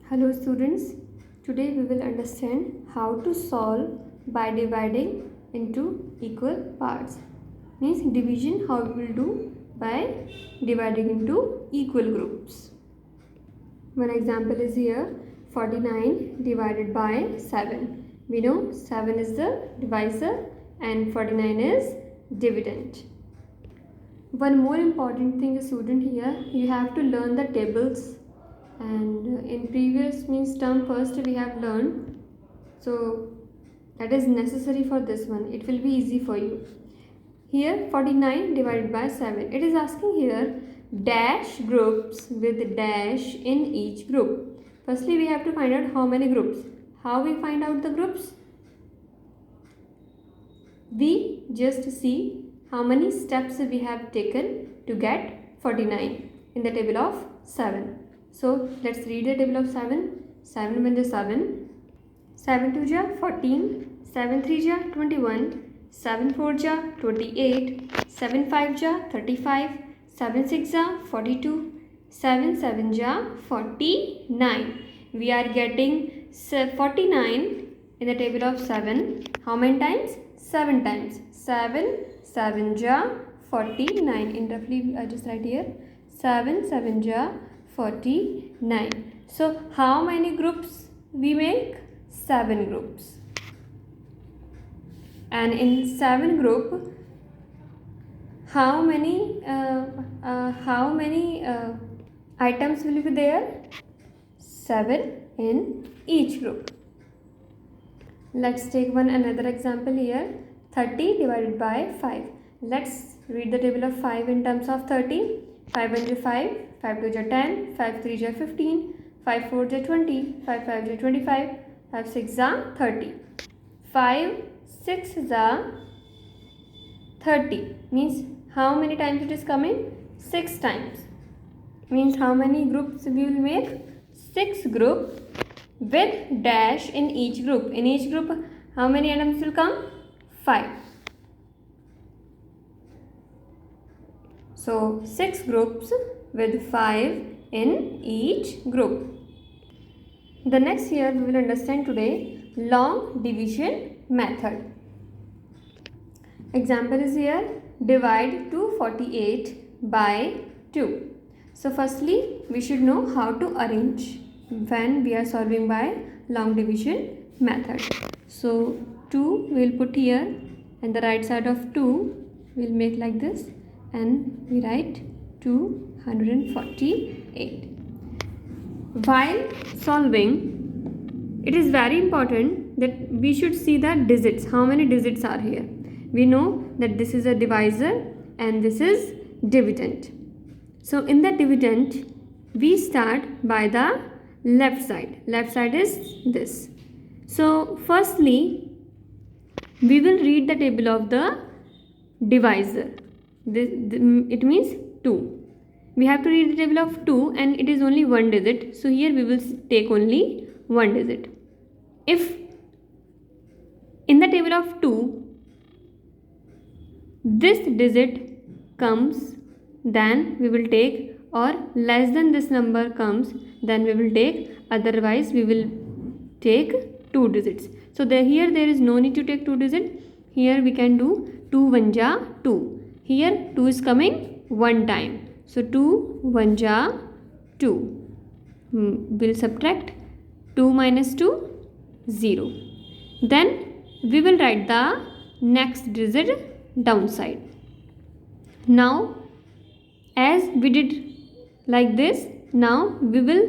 Hello students, today we will understand how to solve by dividing into equal parts. Means division how we will do by dividing into equal groups. One example is here 49 divided by 7. We know 7 is the divisor and 49 is dividend. One more important thing student here, you have to learn the tables, and in previous term first we have learned, so that is necessary for this one. It will be easy for you. Here 49 divided by 7, it is asking here dash groups with dash in each group. Firstly we have to find out how many groups. How we find out the groups? We just see how many steps we have taken to get 49 in the table of 7. So let's read the table of 7. 7 1 is 7. 7 2 ja 14. 7 3 ja 21. 7 4 ja 28. 7 5 ja 35. 7 6 ja 42. 7 7 ja 49. We are getting 49 in the table of 7. How many times? 7 times. 7 7 ja 49. In roughly I just write here 7 7 ja 49. So how many groups we make? 7 groups. And in 7 group, how many items will be there? 7 in each group. Let's take another example here. 30 divided by 5. Let's read the table of 5 in terms of 30. 5 1 is 5, 5 2 is 10, 5 3 is 15, 5 4 is 20, 5 5 is 25, 5 6 is 30. 5 6 is 30. Means how many times it is coming? 6 times. Means how many groups we will make? 6 groups with dash in each group. In each group how many items will come? 5. So 6 groups with 5 in each group. The next here we will understand today long division method. Example is here divide 248 by 2. So firstly we should know how to arrange when we are solving by long division method. So 2 we will put here, and the right side of 2 we will make like this, and we write 248. While solving, it is very important that we should see the digits. How many digits are here? We know that this is a divisor and this is dividend. So in the dividend, we start by the left side. Left side is this. So firstly, we will read the table of the divisor. It means 2. We have to read the table of 2 and it is only one digit. So here we will take only one digit. If in the table of 2 this digit comes, then we will take, or less than this number comes, then we will take, otherwise we will take 2 digits. So here there is no need to take 2 digits. Here we can do 2 1 ja 2. Here 2 is coming one time. So 2 1 ja 2. We'll subtract 2 minus 2, 0. Then we will write the next digit downside. Now as we did like this, now we will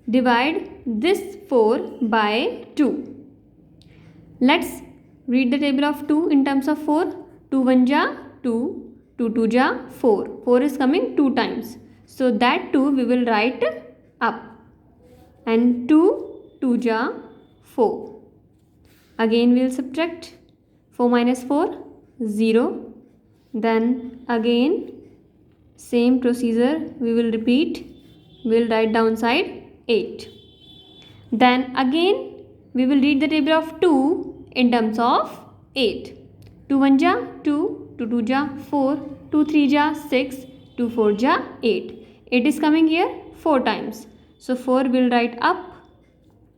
divide this 4 by 2. Let's read the table of 2 in terms of 4. 2 1 ja 2, 2 2 ja 4. 4 is coming 2 times. So that 2 we will write up, and 2 2 ja 4. Again we will subtract 4 minus 4, 0. Then again same procedure we will repeat. We will write downside 8. Then again we will read the table of 2 in terms of 8. 2 1 ja 2, 2 2 ja 4, 2 3 ja 6, 2 4 ja 8. 8 is coming here 4 times. So 4 will write up,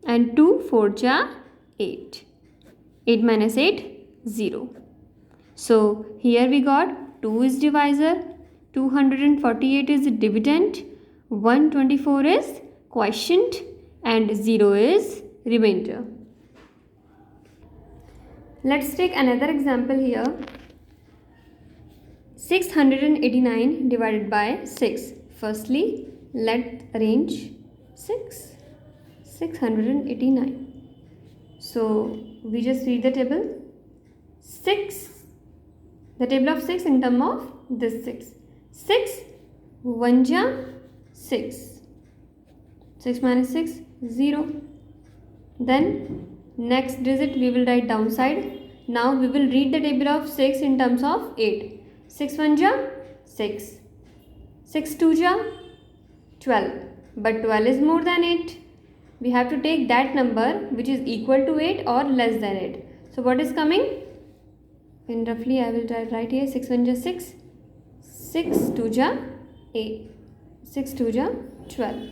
and 2 4 ja 8. 8 minus 8, 0. So here we got 2 is divisor, 248 is dividend, 124 is quotient, and 0 is remainder. Let's take another example here. 689 divided by 6. Firstly, let's arrange 689. So we just read the table. 6, the table of 6 in term of this 6. 6 1 ja 6. 6 minus 6, 0. Then next digit we will write downside. Now we will read the table of 6 in terms of 8. 6 1 ja 6. 6 2 ja 12. But 12 is more than 8. We have to take that number which is equal to 8 or less than 8. So what is coming? In roughly I will write here 6 1 ja 6. 6 2 ja 8. 6 2 ja 12.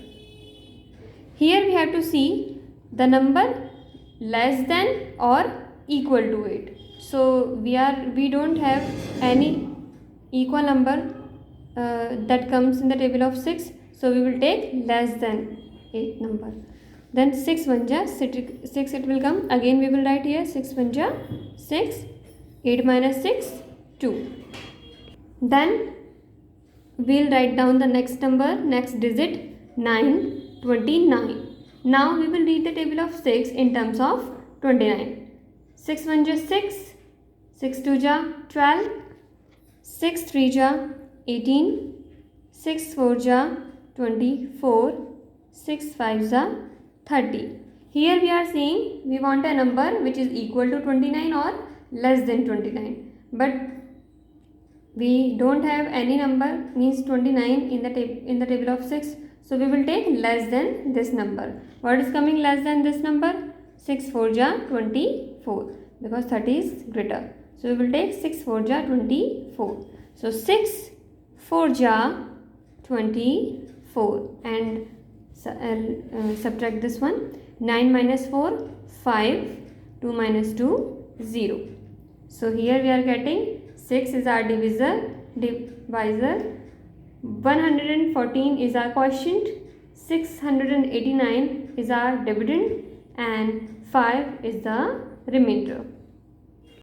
Here we have to see the number less than or equal to 8. So we don't have any equal number that comes in the table of 6. So we will take less than 8 number. Then 6 1 ja 6 it will come. Again we will write here 6 1 ja 6. 8 minus 6, 2. Then we'll write down the next number, next digit, 9 29. Now we will read the table of 6 in terms of 29. 6 1 ja 6. 6 2 ja 12. 6 3 ja 18. 6 4 ja 24. 6 5 ja 30. Here we are saying we want a number which is equal to 29 or less than 29. But we don't have any number means 29 in the table of 6. So we will take less than this number. What is coming less than this number? 6 4 ja 24, because 30 is greater. So we will take 6 4 ja 24. So 6 4 ja 24 and subtract this one. 9 minus 4, 5. 2 minus 2, 0. So here we are getting 6 is our divisor. 114 is our quotient. 689 is our dividend, and 5 is the remainder.